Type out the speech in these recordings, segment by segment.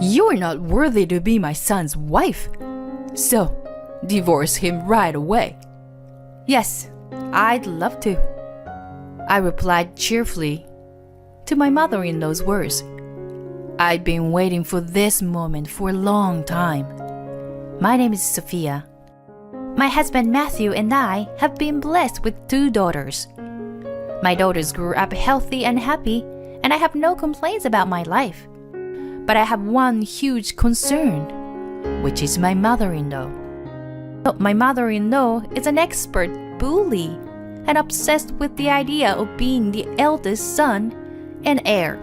"You're not worthy to be my son's wife. So, divorce him right away." "Yes, I'd love to," I replied cheerfully to my mother-in-law's words. I'd been waiting for this moment for a long time. My name is Sophia. My husband Matthew and I have been blessed with 2 daughters. My daughters grew up healthy and happy, and I have no complaints about my life. But I have one huge concern, which is my mother-in-law. My mother-in-law is an expert bully and obsessed with the idea of being the eldest son and heir.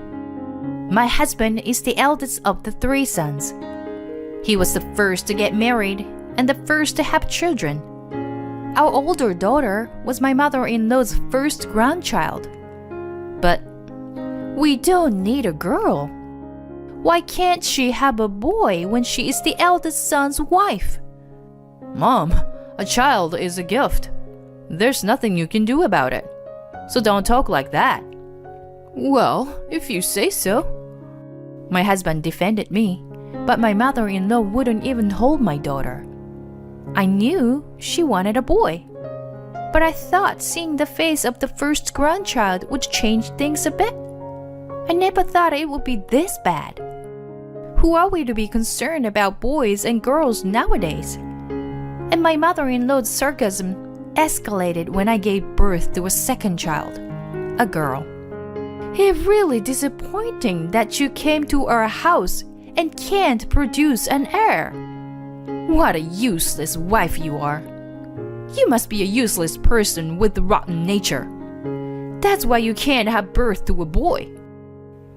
My husband is the eldest of the 3 sons. He was the first to get married and the first to have children. Our older daughter was my mother-in-law's first grandchild. But we don't need a girl. Why can't she have a boy when she is the eldest son's wife? "Mom, a child is a gift. There's nothing you can do about it. So don't talk like that." "Well, if you say so." My husband defended me, but my mother-in-law wouldn't even hold my daughter. I knew she wanted a boy, but I thought seeing the face of the first grandchild would change things a bit. I never thought it would be this bad. Who are we to be concerned about boys and girls nowadays? And my mother-in-law's sarcasm escalated when I gave birth to a second child, a girl. "It's really disappointing that you came to our house and can't produce an heir. What a useless wife you are. You must be a useless person with a rotten nature. That's why you can't have birth to a boy.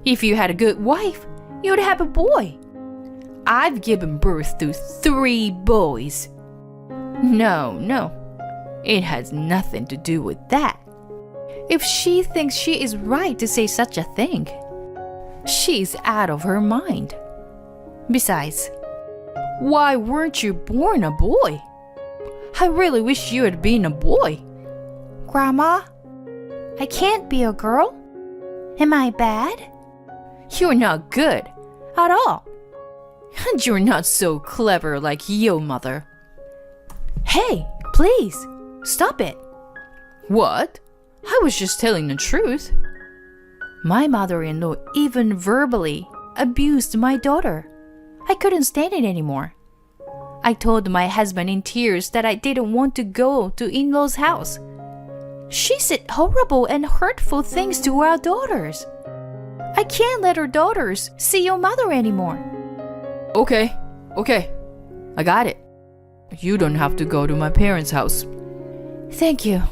If you had a good wife, you'd have a boy. I've given birth to 3 boys. No, it has nothing to do with that. If she thinks she is right to say such a thing, she's out of her mind. Besides, why weren't you born a boy? I really wish you had been a boy." "Grandma, I can't be a girl. Am I bad?" "You're not good at all. And you're not so clever like your mother." "Hey, please, stop it." "What? I was just telling the truth." My mother-in-law even verbally abused my daughter. I couldn't stand it anymore. I told my husband in tears that I didn't want to go to in-law's house. She said horrible and hurtful things to our daughters. I can't let our daughters see your mother anymore. Okay, I got it. You don't have to go to my parents' house." "Thank you.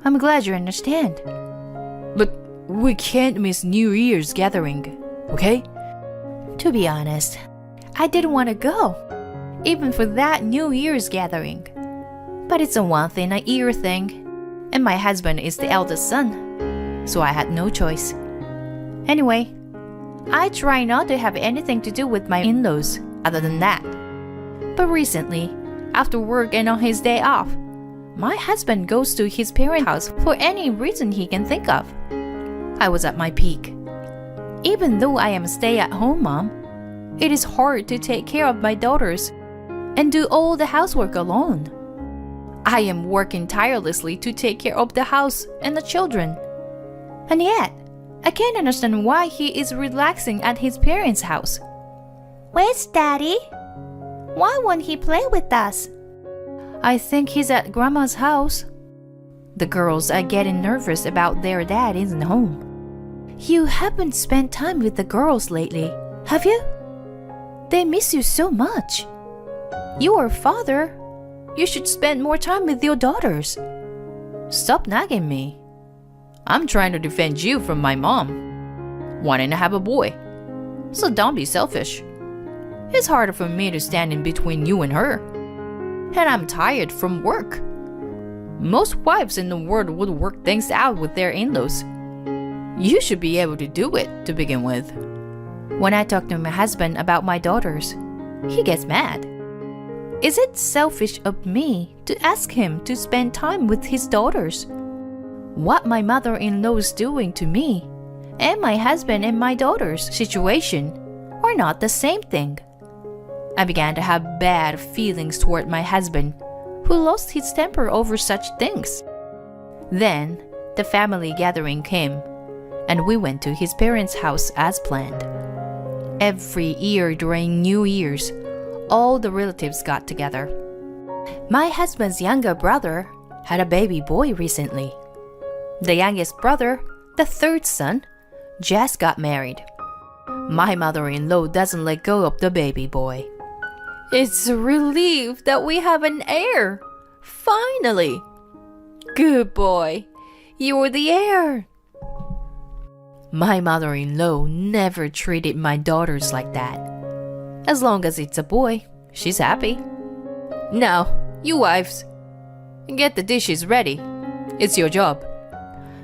I'm glad you understand." "But we can't miss New Year's gathering, okay?" To be honest, I didn't want to go, even for that New Year's gathering. But it's a once-in-a-year thing, and my husband is the eldest son, so I had no choice. Anyway, I try not to have anything to do with my in-laws other than that. But recently, after work and on his day off, my husband goes to his parents' house for any reason he can think of. I was at my peak. Even though I am a stay-at-home mom, it is hard to take care of my daughters and do all the housework alone. I am working tirelessly to take care of the house and the children. And yet, I can't understand why he is relaxing at his parents' house. "Where's Daddy? Why won't he play with us?" I think he's at Grandma's house. The girls are getting nervous about their dad isn't home. You haven't spent time with the girls lately, have you? They miss you so much. You are a father. You should spend more time with your daughters. Stop nagging me. I'm trying to defend you from my mom wanting to have a boy. So don't be selfish. It's harder for me to stand in between you and her. And I'm tired from work. Most wives in the world would work things out with their in-laws. You should be able to do it to begin with. When I talk to my husband about my daughters, he gets mad. Is it selfish of me to ask him to spend time with his daughters? What my mother-in-law is doing to me and my husband and my daughter's situation are not the same thing. I began to have bad feelings toward my husband, who lost his temper over such things. Then, the family gathering came, and we went to his parents' house as planned. Every year during New Year's, all the relatives got together. My husband's younger brother had a baby boy recently. The youngest brother, the third son, just got married. My mother-in-law doesn't let go of the baby boy. It's a relief that we have an heir. Finally. Good boy. You're the heir. My mother-in-law never treated my daughters like that. As long as it's a boy, she's happy. Now, you wives, get the dishes ready. It's your job.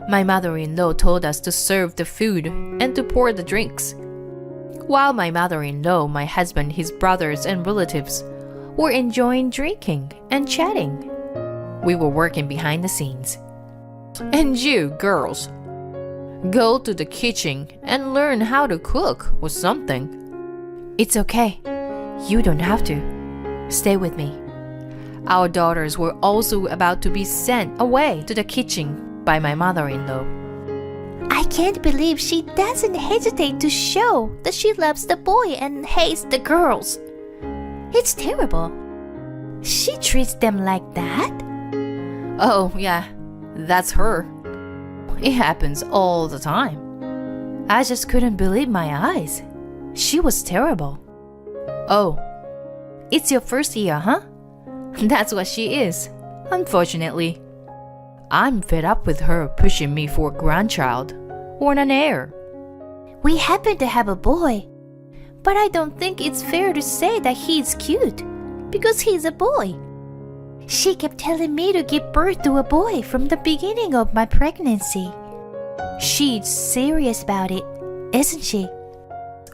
My mother-in-law told us to serve the food and to pour the drinks. While my mother-in-law, my husband, his brothers, and relatives were enjoying drinking and chatting, we were working behind the scenes. And you, girls, go to the kitchen and learn how to cook or something. It's okay. You don't have to. Stay with me. Our daughters were also about to be sent away to the kitchen by my mother-in-law. I can't believe she doesn't hesitate to show that she loves the boy and hates the girls. It's terrible. She treats them like that? Oh, yeah, that's her. It happens all the time. I just couldn't believe my eyes. She was terrible. Oh, it's your first year, huh? That's what she is, unfortunately. I'm fed up with her pushing me for a grandchild or an heir. We happen to have a boy, but I don't think it's fair to say that he's cute because he's a boy. She kept telling me to give birth to a boy from the beginning of my pregnancy. She's serious about it, isn't she?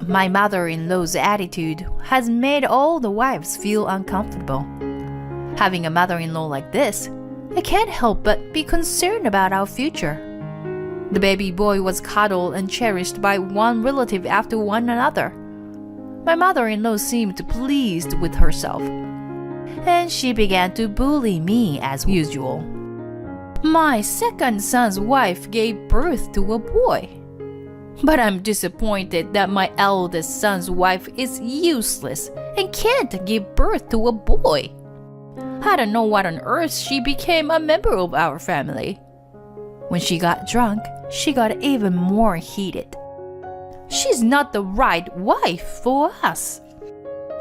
My mother-in-law's attitude has made all the wives feel uncomfortable. Having a mother-in-law like this, I can't help but be concerned about our future. The baby boy was cuddled and cherished by one relative after one another. My mother-in-law seemed pleased with herself, and she began to bully me as usual. My second son's wife gave birth to a boy. But I'm disappointed that my eldest son's wife is useless and can't give birth to a boy. I don't know what on earth she became a member of our family. When she got drunk, she got even more heated. She's not the right wife for us.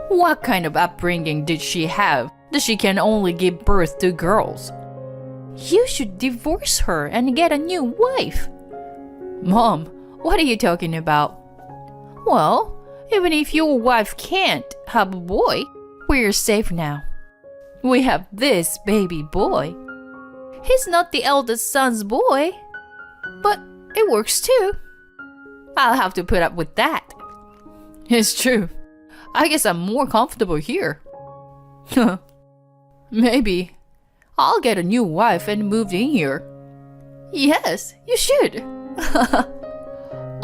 What kind of upbringing did she have that she can only give birth to girls? You should divorce her and get a new wife. Mom, what are you talking about? Well, even if your wife can't have a boy, we're safe now. We have this baby boy. He's not the eldest son's boy, but it works too. I'll have to put up with that. It's true. I guess I'm more comfortable here. Maybe I'll get a new wife and move in here. Yes, you should.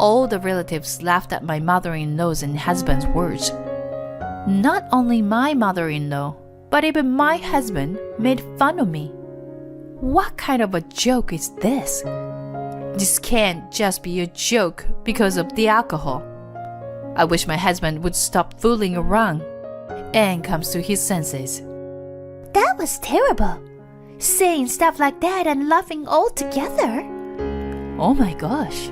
All the relatives laughed at my mother-in-law's and husband's words. Not only my mother-in-law, but even my husband made fun of me. What kind of a joke is this? This can't just be a joke because of the alcohol. I wish my husband would stop fooling around and comes to his senses. That was terrible. Saying stuff like that and laughing all together. Oh my gosh.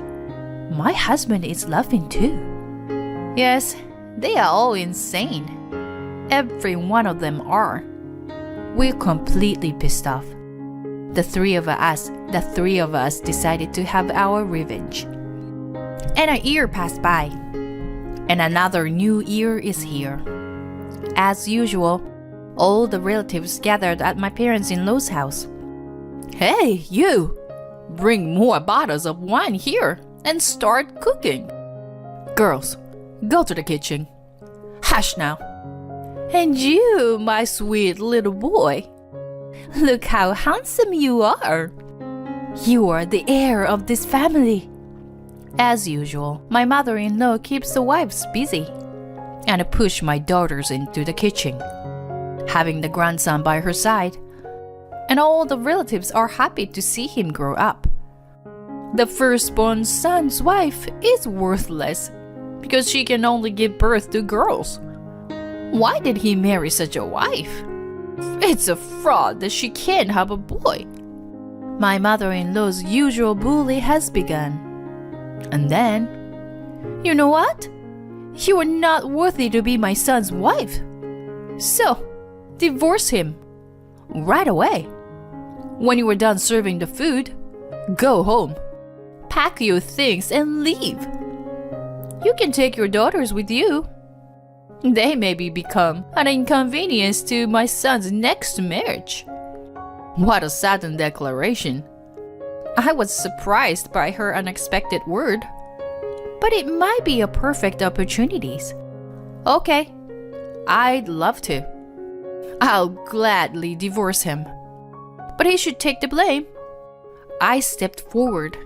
My husband is laughing too. Yes, they are all insane. Every one of them are. We're completely pissed off. The three of us decided to have our revenge. And a year passed by, and another new year is here. As usual, all the relatives gathered at my parents-in-law's house. Hey, you! Bring more bottles of wine here and start cooking. Girls, go to the kitchen. Hush now. And you, my sweet little boy, look how handsome you are. You are the heir of this family. As usual, my mother-in-law keeps the wives busy. and pushed my daughters into the kitchen, having the grandson by her side, and all the relatives are happy to see him grow up. The firstborn son's wife is worthless because she can only give birth to girls. Why did he marry such a wife? It's a fraud that she can't have a boy. My mother-in-law's usual bully has begun. And then, you know what? You are not worthy to be my son's wife. So, divorce him. Right away. When you are done serving the food, go home. Pack your things and leave. You can take your daughters with you. They maybe become an inconvenience to my son's next marriage. What a sudden declaration. I was surprised by her unexpected word. But it might be a perfect opportunity. Okay, I'd love to. I'll gladly divorce him. But he should take the blame. I stepped forward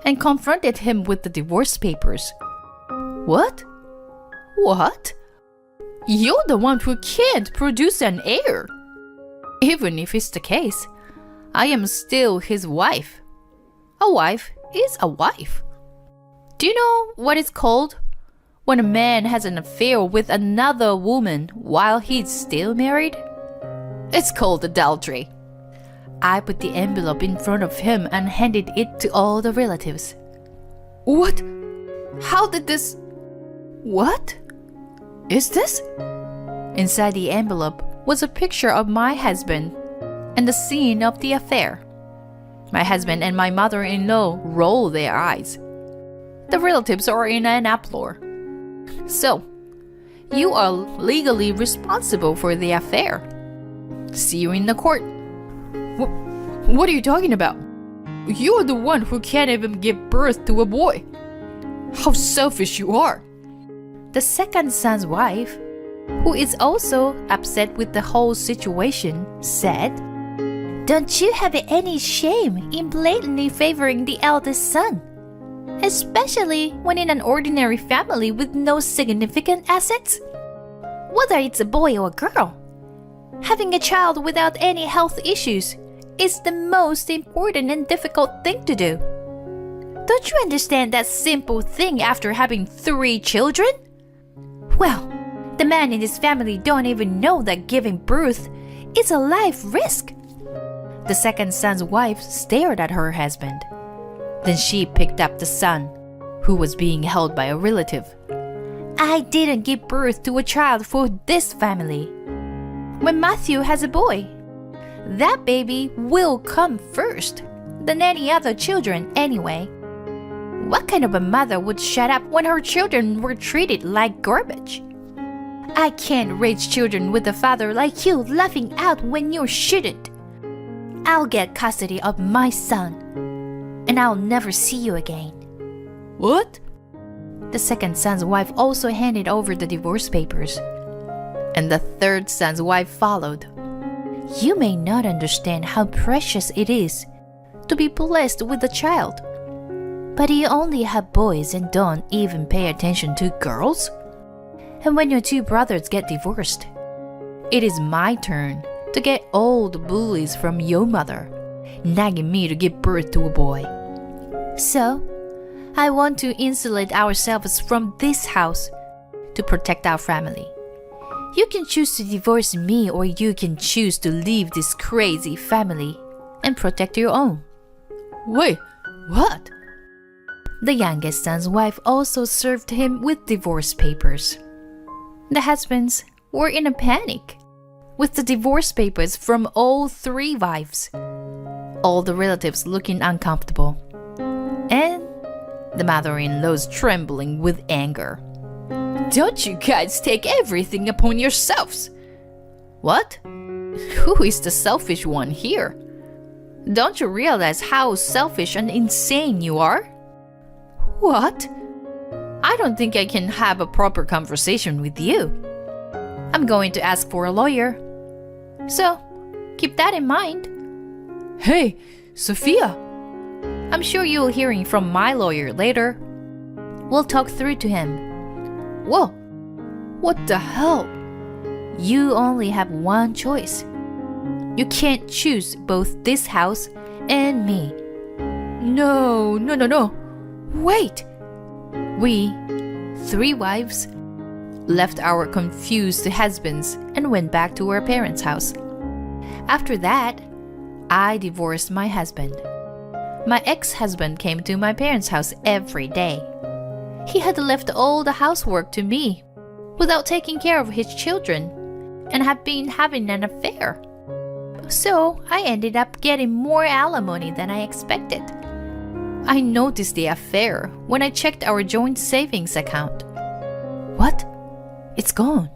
and confronted him with the divorce papers. What? What? You're the one who can't produce an heir. Even if it's the case, I am still his wife. A wife is a wife. Do you know what it's called when a man has an affair with another woman while he's still married? It's called adultery. I put the envelope in front of him and handed it to all the relatives. What? How did this... What? Is this? Inside the envelope was a picture of my husband and the scene of the affair. My husband and my mother-in-law rolled their eyes. The relatives are in an uproar. So, you are legally responsible for the affair. See you in the court. What are you talking about? You're the one who can't even give birth to a boy. How selfish you are. The second son's wife, who is also upset with the whole situation, said, Don't you have any shame in blatantly favoring the eldest son? Especially when in an ordinary family with no significant assets? Whether it's a boy or a girl, having a child without any health issues is the most important and difficult thing to do. Don't you understand that simple thing after having 3 children? Well, the man in this family don't even know that giving birth is a life risk. The second son's wife stared at her husband. Then she picked up the son, who was being held by a relative. I didn't give birth to a child for this family. When Matthew has a boy, that baby will come first than any other children anyway. What kind of a mother would shut up when her children were treated like garbage? I can't raise children with a father like you laughing out when you shouldn't. I'll get custody of my son, and I'll never see you again. What? The second son's wife also handed over the divorce papers, and the third son's wife followed. You may not understand how precious it is to be blessed with a child, but you only have boys and don't even pay attention to girls. And when your 2 brothers get divorced, it is my turn to get all the bullies from your mother, nagging me to give birth to a boy. So, I want to insulate ourselves from this house to protect our family. You can choose to divorce me, or you can choose to leave this crazy family and protect your own. Wait, what? The youngest son's wife also served him with divorce papers. The husbands were in a panic with the divorce papers from all 3 wives. All the relatives looking uncomfortable. And the mother-in-law's trembling with anger. Don't you guys take everything upon yourselves? What? Who is the selfish one here? Don't you realize how selfish and insane you are? What? I don't think I can have a proper conversation with you. I'm going to ask for a lawyer. So, keep that in mind. Hey, Sophia! I'm sure you'll hearing from my lawyer later. We'll talk through to him. Whoa! What the hell? You only have one choice. You can't choose both this house and me. No. Wait. We, 3 wives, left our confused husbands and went back to our parents' house. After that, I divorced my husband. My ex-husband came to my parents' house every day. He had left all the housework to me without taking care of his children and had been having an affair. So I ended up getting more alimony than I expected. I noticed the affair when I checked our joint savings account. What? It's gone.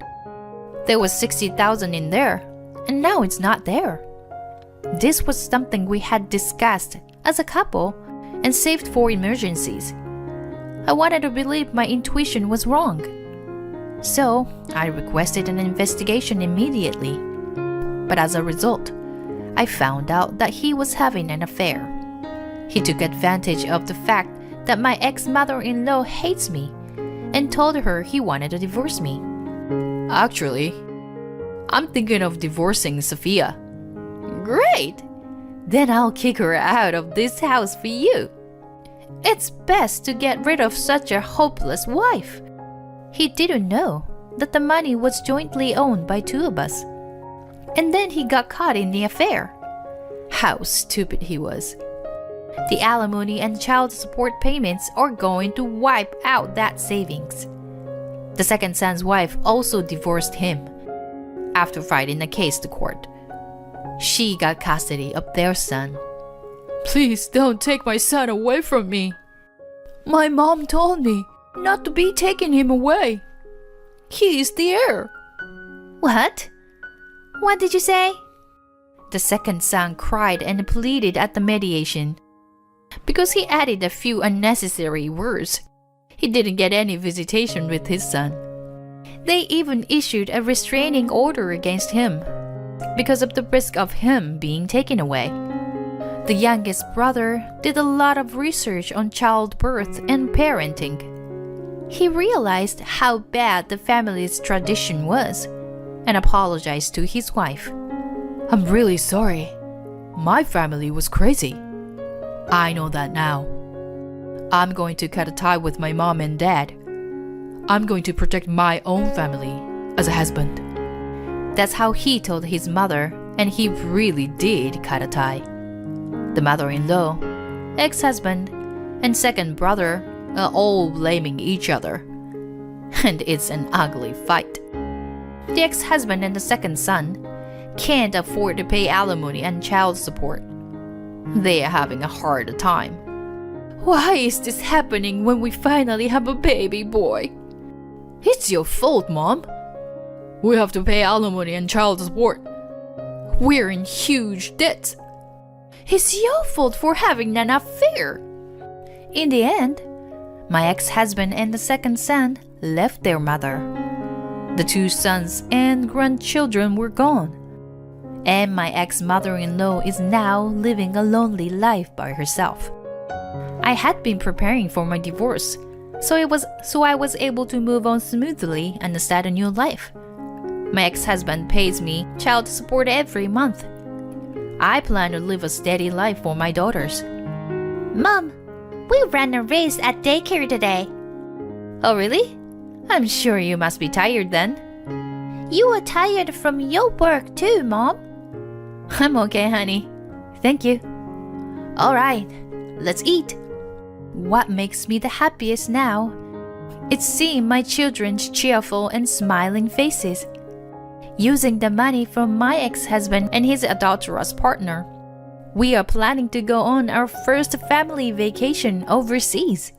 There was 60,000 in there, and now it's not there. This was something we had discussed as a couple and saved for emergencies. I wanted to believe my intuition was wrong. So I requested an investigation immediately. But as a result, I found out that he was having an affair. He took advantage of the fact that my ex-mother-in-law hates me and told her he wanted to divorce me. Actually, I'm thinking of divorcing Sophia. Great! Then I'll kick her out of this house for you. It's best to get rid of such a hopeless wife. He didn't know that the money was jointly owned by 2 of us. And then he got caught in the affair. How stupid he was. The alimony and child support payments are going to wipe out that savings. The second son's wife also divorced him after fighting a case to court. She got custody of their son. Please don't take my son away from me. My mom told me not to be taking him away. He is the heir. What? What did you say? The second son cried and pleaded at the mediation. Because he added a few unnecessary words, he didn't get any visitation with his son. They even issued a restraining order against him because of the risk of him being taken away. The youngest brother did a lot of research on childbirth and parenting. He realized how bad the family's tradition was and apologized to his wife. I'm really sorry. My family was crazy. I know that now. I'm going to cut a tie with my mom and dad. I'm going to protect my own family as a husband. That's how he told his mother, and he really did cut a tie. The mother-in-law, ex-husband, and second brother are all blaming each other. And it's an ugly fight. The ex-husband and the second son can't afford to pay alimony and child support. They are having a hard time. Why is this happening when we finally have a baby boy? It's your fault, Mom. We have to pay alimony and child support. We're in huge debt. It's your fault for having an affair. In the end, my ex-husband and the second son left their mother. The 2 sons and grandchildren were gone. And my ex-mother-in-law is now living a lonely life by herself. I had been preparing for my divorce, so I was able to move on smoothly and start a new life. My ex-husband pays me child support every month. I plan to live a steady life for my daughters. Mom, we ran a race at daycare today. Oh, really? I'm sure you must be tired then. You are tired from your work too, Mom. I'm okay, honey. Thank you. All right, let's eat. What makes me the happiest now? It's seeing my children's cheerful and smiling faces. Using the money from my ex-husband and his adulterous partner, we are planning to go on our first family vacation overseas.